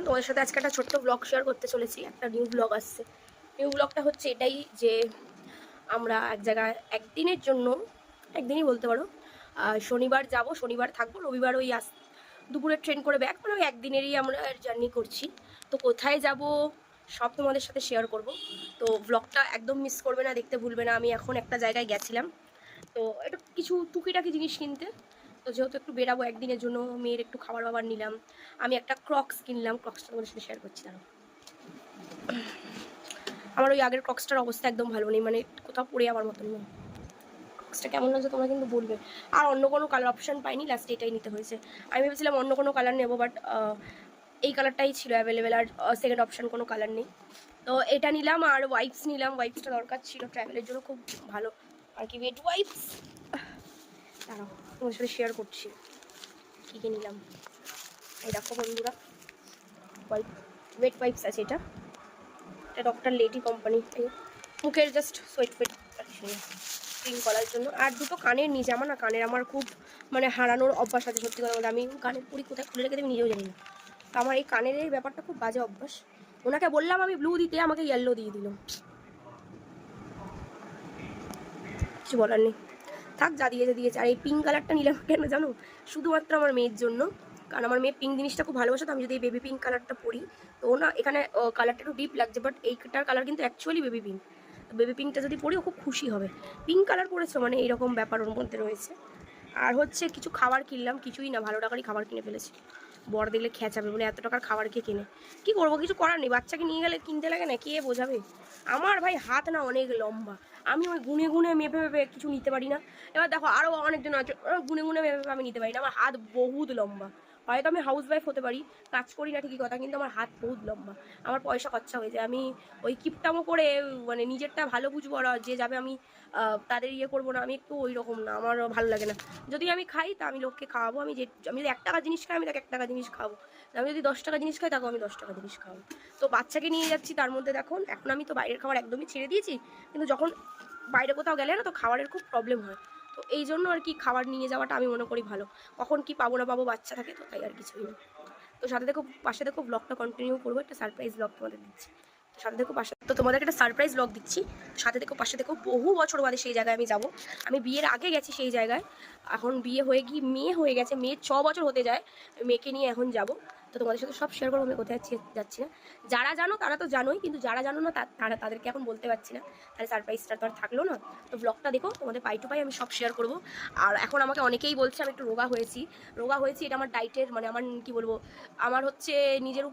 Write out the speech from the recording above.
তোমাদের সাথে আজকে একটা ছোট্ট ব্লগ শেয়ার করতে চলেছি। একটা নিউ ব্লগ আসছে। নিউ ব্লগটা হচ্ছে এটাই যে আমরা এক জায়গায় একদিনের জন্য, একদিনই বলতে পারো, শনিবার যাব, শনিবার থাকবো, রবিবার ওই দুপুরে ট্রেন করে ব্যাক, মানে ওই একদিনেরই আমরা জার্নি করছি। তো কোথায় যাব সব তোমাদের সাথে শেয়ার করব। তো ব্লগটা একদম মিস করবে না, দেখতে ভুলবে না। আমি এখন একটা জায়গায় গেছিলাম, তো একটু কিছু টুকিটাকি জিনিস কিনতে। তো যেহেতু একটু বেরাবো একদিনের জন্য, মেয়ের একটু খাবার বাবার নিলাম। আমি একটা ক্রক্স কিনলাম, ক্রক্সটা তোমাদের সাথে শেয়ার করছি। দাঁড়াও, আমার ওই আগের ক্রক্সটার অবস্থা একদম ভালো নেই, মানে কোথাও পড়ে আমার মতন নেই। ক্রক্সটা কেমন লাগছে তোমরা কিন্তু বলবে। আর অন্য কোনো কালার অপশান পাইনি, লাস্টে এটাই নিতে হয়েছে। আমি ভেবেছিলাম অন্য কোনো কালার নেবো, বাট এই কালারটাই ছিল অ্যাভেলেবেল, আর সেকেন্ড অপশান কোনো কালার নেই। তো এটা নিলাম, আর ওয়াইপস নিলাম। ওয়াইপসটা দরকার ছিল, ট্রাভেলের জন্য খুব ভালো আর কি। ওয়েট ওয়াইপস, দাঁড়াও তোমাদের সাথে শেয়ার করছি কী কী নিলাম। এই দেখো বন্ধুরা, ওয়েট ওয়াইপস আছে। এটা ডক্টর লেডি কোম্পানি, মুখের জাস্ট সোয়েট ফেট ক্লিন করার জন্য। আর দুটো কানের নিচে, আমার না কানের আমার খুব মানে হারানোর অভ্যাস আছে। সত্যি কথা বলতে আমি কানের পুরি কোথায় খুলে রেখে আমি নিজেও জানি না। তো আমার এই কানের এই ব্যাপারটা খুব বাজে অভ্যাস। ওনাকে বললাম আমি ব্লু দিতে, আমাকে ইয়েলো দিয়ে দিল। কিছু বলার নেই, থাক, যা দিয়েছে দিয়েছে। আর এই পিঙ্ক কালারটা নিলাম কেন জানো? শুধুমাত্র আমার মেয়ের জন্য, কারণ আমার মেয়ে পিঙ্ক জিনিসটা খুব ভালোবাসে। তো আমি যদি এই বেবি পিঙ্ক কালারটা পরি, তো না এখানে কালারটা একটু ডিপ লাগছে, বাট এইটার কালার কিন্তু অ্যাকচুয়ালি বেবি পিঙ্ক। বেবি পিঙ্কটা যদি পরি ও খুব খুশি হবে। পিঙ্ক কালার পরেছো মানে এইরকম ব্যাপার ওর মধ্যে রয়েছে। আর হচ্ছে কিছু খাবার কিনলাম, কিছুই না, ভালো টাকারই খাবার কিনে ফেলেছি। বড় দেখলে খেঁচাবে, মানে এত টাকার খাবার কে কিনে কী করবো, কিছু করার নেই। বাচ্চাকে নিয়ে গেলে কিনতে লাগে না, কে বোঝাবে। আমার ভাই হাত না অনেক লম্বা, আমি ওই গুনে গুনে মেপে মেপে কিছু নিতে পারি না। এবার দেখো আরও অনেকজন আছে, গুনে গুনে মেপে মেপে আমি নিতে পারি না। আমার হাত বহুত লম্বা। হয়তো আমি হাউস ওয়াইফ হতে পারি, কাজ করি না ঠিকই কথা, কিন্তু আমার হাত বহুত লম্বা। আমার পয়সা খরচা হয়ে যায়। আমি ওই কিপটামো করে মানে নিজেরটা ভালো বুঝবো, আর যে যাবে আমি তাদের ইয়ে করবো না, আমি একটু ওই রকম না, আমার ভালো লাগে না। যদি আমি খাই তা আমি লোককে খাওয়াবো। আমি যদি 1 টাকা জিনিস খাই, আমি তাকে 1 টাকা জিনিস খাবো। আমি যদি 10 টাকা জিনিস খাই, তাকে আমি 10 টাকা জিনিস খাবো। তো বাচ্চাকে নিয়ে যাচ্ছি, তার মধ্যে দেখুন এখন আমি তো বাইরের খাবার একদমই ছেড়ে দিয়েছি, কিন্তু যখন বাইরে কোথাও গেলে না, তো খাবারের খুব প্রবলেম হয়। তো এই জন্য আর কি খাবার নিয়ে যাওয়াটা আমি মনে করি ভালো। কখন কি পাবো না পাবো, বাচ্চা থাকে তো, তাই আর কিছুই না। তো সাথে দেখো, পাশে দেখো, ব্লগটা কন্টিনিউ করবো, একটা সারপ্রাইজ ব্লগ তোমাদের দিচ্ছি। তো সাথে দেখো পাশে, তো তোমাদেরকে একটা সারপ্রাইজ ব্লগ দিচ্ছি। সাথে দেখো, পাশে দেখো, বহু বছর বাদে সেই জায়গায় আমি যাব। আমি বিয়ের আগে গেছি সেই জায়গায়, এখন বিয়ে হয়ে গিয়ে মেয়ে হয়ে গেছে, মেয়ের 6 বছর হতে যায়, মেয়েকে নিয়ে এখন যাব। তো তোমাদের সাথে সব শেয়ার করবো, আমি কোথায় যাচ্ছি না। যারা জানো তারা তো জানোই, কিন্তু যারা জানো না তাদেরকে এখন বলতে পারছি না, তাহলে সারপ্রাইজটা তো আর থাকলো না। তো ব্লগটা দেখো, তোমাদের পাই টু পাই আমি সব শেয়ার করবো। আর এখন আমাকে অনেকেই বলছে আমি একটু রোগা হয়েছি। এটা আমার ডাইটের, মানে আমার কি বলবো, আমার হচ্ছে নিজের